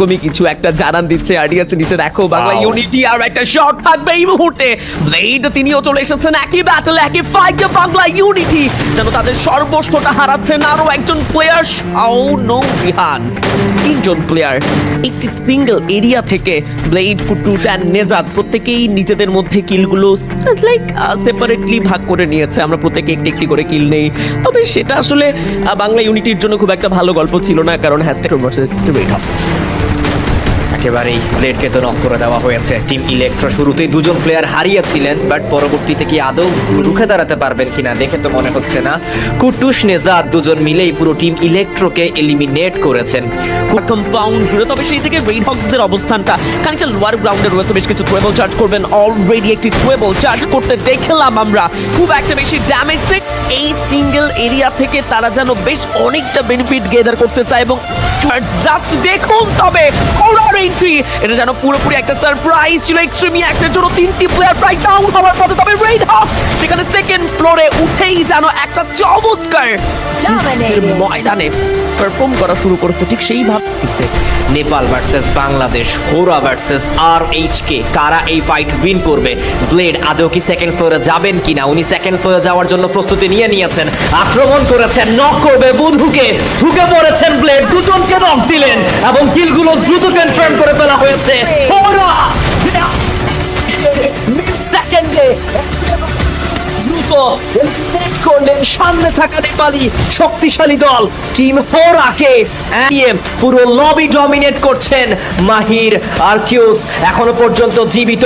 কমি কিছু একটা জানান দিচ্ছে আরডিএস নিচে। দেখো বাংলা ইউনিটি আর একটা শট থাকবে এই মুহূর্তে। ব্লেড তিনিও চলে এসেছেন একই ব্যাটল একই ফাইটে। বাংলা ইউনিটি যেন তাদের সর্বস্বটা হারাচ্ছেন। আরো একজন প্লেয়ার নো রিহান, তিনজন প্লেয়ার একটি সিঙ্গেল এরিয়া থেকে ব্লেড, ফুটুস এন্ড নেজাদ প্রত্যেকেই নিজেদের মধ্যে কিলগুলো লাইক সেপারেটলি ভাগ করে নিয়েছে। আমরা প্রত্যেকে একটি একটি করে কিল নেই, তবে সেটা আসলে বাংলা ইউনিটির জন্য খুব একটা ভালো গল্প ছিল না, কারণ হ্যাশট্যাগ ভার্সেস রেড হকস। একেবারেই ব্লেডকে তো নক করে দেওয়া হয়েছে। টিম ইলেকট্রো শুরুতেই দুজন প্লেয়ার হারিয়েছিলেন, বাট পরবর্তীতে কি আদৌ রুখে দাঁড়াতে পারবেন কিনা দেখে তো মনে হচ্ছে না। কুটুস, নেজাদ দুজন মিলেই পুরো টিম ইলেকট্রোকে এলিমিনেট করেছেন কম্পাউন্ড জুড়ে। তবে সেই থেকে রেড হকসদের অবস্থানটা খানিকটা লোয়ার গ্রাউন্ডে রয়েছে। বেশ কিছু ট্রেবল চার্জ করবেন, অলরেডি একটি ট্রেবল চার্জ করতে দেখলাম আমরা। খুব একটা বেশি ড্যামেজ এই সিঙ্গেল এরিয়া থেকে তারা যেন বেশ অনেকটা বেনিফিট গেদার করতে চায় এবং জাস্ট দেখুন তবে কর্নার এন্ট্রি, এটা যেন পুরোপুরি একটা সারপ্রাইজ ছিল। এক্সট্রিমি অ্যাক্টের জন্য তিনটি প্লেয়ার প্রায় ডাউন হওয়ার পথে, তবে রেড হক সেখানে সেকেন্ড ফ্লোরে উঠেই যেন একটা চমৎকার ময়দানে পারফর্ম করা শুরু করেছে। ঠিক সেই ভাব নেপাল ভার্সেস বাংলাদেশ, হোরা ভার্সেস RHK, কারা এই ফাইট উইন করবে? ব্লেড আদৌ কি সেকেন্ড ফ্লোরে যাবেন কিনা? উনি সেকেন্ড ফ্লোরে যাওয়ার জন্য প্রস্তুতি নিয়ে নিয়েছেন, আক্রমণ করেছেন, নক করবে বুধুকে, ঢুকে পড়েছেন ব্লেড, দুজনকে নক দিলেন এবং কিলগুলো দ্রুত কনফার্ম করে ফেলা হয়েছে। হোরা সেকেন্ডে দ্রুত এলিমিনেট করলেন সামনে থাকা নেপালি শক্তিশালী দল টিম হোরাকে। পুরো লবি ডমিনেট করছেন মাহির আরকিউস, এখনো পর্যন্ত জীবিত।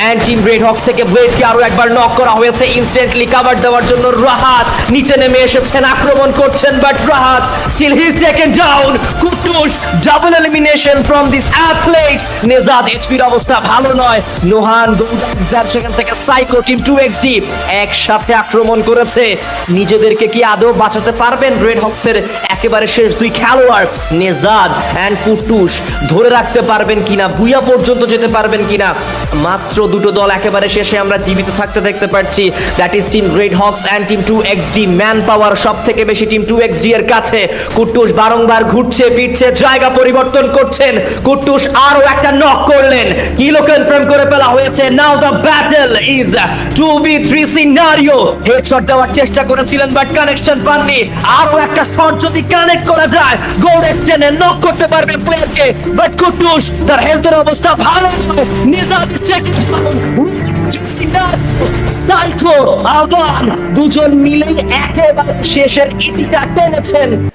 এন্ড টিম রেড হকস থেকে ব্লেডকে আরো একবার নক করা হয়েছে, ইনস্ট্যান্টলি কভার দেওয়ার জন্য রাহাত নিচে নেমে এসেছেন, আক্রমণ করছেন, but Rahat still he is taken down. কুটুস double elimination from this athlete. নেজাদ এইচপির অবস্থা ভালো নয়। নোহান গোলদার সেখান থেকে সাইকো টিম 2XD একসাথে আক্রমণ করেছে। নিজেদেরকে কি আদৌ বাঁচাতে পারবেন রেড হকসের একেবারে শেষ দুই খেলোয়াড় নেজাদ এন্ড কুটুস? ধরে রাখতে পারবেন কিনা, ভুইয়া পর্যন্ত যেতে পারবেন কিনা? মাত্র দুটো দল একেবারে শেষে আমরা জীবিত থাকতে দেখতে পাচ্ছি, that is team Red Hawks and team 2XD। Manpower সব থেকে বেশি টিম 2XD এর কাছে। কুটুস বারংবার ঘুরছে ফিরছে, জায়গা পরিবর্তন করছেন। কুটুস আরো একটা নক করলেন, কিলো কনফার্ম করে ফেলা হয়েছে। Now the battle is 2v3 scenario. Headshot দেওয়ার চেষ্টা করেছিলেন বাট কানেকশন পাননি। আরো একটা শট যদি কানেক্ট করা যায়, গোল এক্সচেঞ্জে নক করতে পারবে প্লেয়ারকে, বাট কুটুস তার হেলথের অবস্থা ভালো নয়। Nizam is taking down. Psycho আবান দুজন মিলে একেবারে শেষের ইতিটা টেনেছেন।